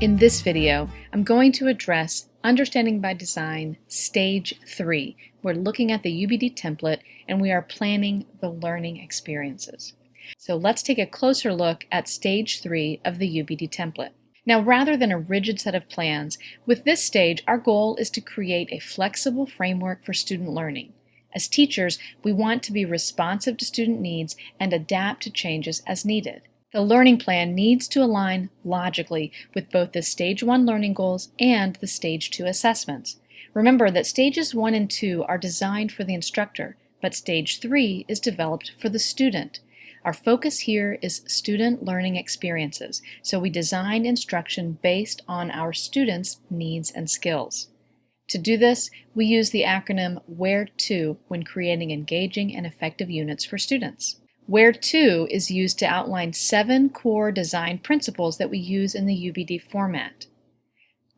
In this video, I'm going to address Understanding by Design Stage 3. We're looking at the UBD template and we are planning the learning experiences. So let's take a closer look at Stage 3 of the UBD template. Now, rather than a rigid set of plans, with this stage, our goal is to create a flexible framework for student learning. As teachers, we want to be responsive to student needs and adapt to changes as needed. The learning plan needs to align logically with both the Stage 1 learning goals and the Stage 2 assessments. Remember that Stages 1 and 2 are designed for the instructor, but Stage 3 is developed for the student. Our focus here is student learning experiences, so we design instruction based on our students' needs and skills. To do this, we use the acronym WHERE-TO when creating engaging and effective units for students. WHERE-TO is used to outline 7 core design principles that we use in the UBD format.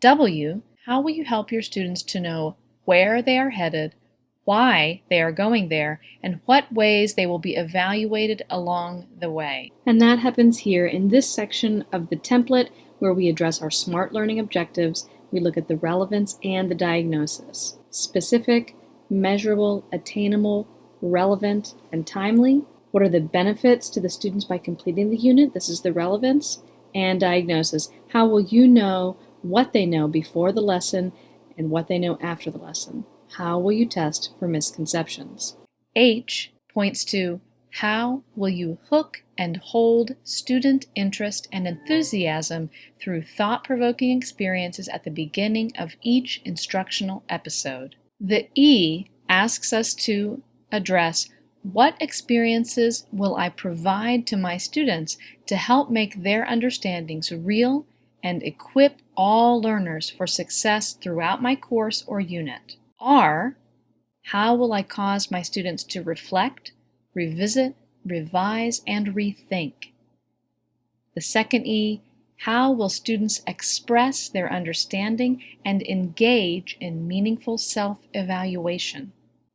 W, how will you help your students to know where they are headed, why they are going there, and what ways they will be evaluated along the way. And that happens here in this section of the template where we address our SMART learning objectives. We look at the relevance and the diagnosis. Specific, measurable, attainable, relevant, and timely. What are the benefits to the students by completing the unit? This is the relevance. And diagnosis. How will you know what they know before the lesson and what they know after the lesson? How will you test for misconceptions? H points to how will you hook and hold student interest and enthusiasm through thought-provoking experiences at the beginning of each instructional episode. The E asks us to address what experiences will I provide to my students to help make their understandings real and equip all learners for success throughout my course or unit? R, how will I cause my students to reflect, revisit, revise, and rethink? The second E, how will students express their understanding and engage in meaningful self-evaluation?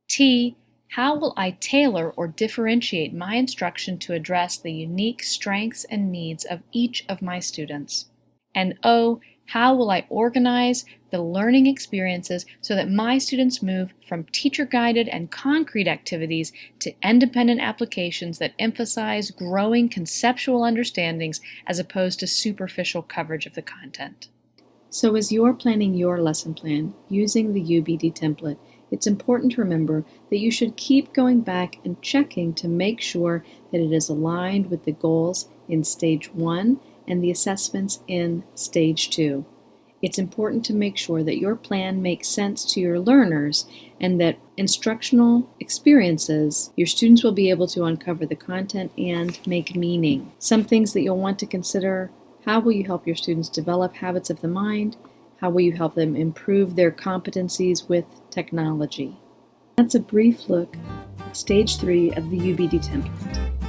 T, how will I tailor or differentiate my instruction to address the unique strengths and needs of each of my students? And O, how will I organize the learning experiences so that my students move from teacher-guided and concrete activities to independent applications that emphasize growing conceptual understandings as opposed to superficial coverage of the content? So as you're planning your lesson plan using the UBD template, it's important to remember that you should keep going back and checking to make sure that it is aligned with the goals in Stage 1 and the assessments in Stage 2. It's important to make sure that your plan makes sense to your learners and that instructional experiences, your students will be able to uncover the content and make meaning. Some things that you'll want to consider: how will you help your students develop habits of the mind? How will you help them improve their competencies with technology? That's a brief look at Stage 3 of the UBD template.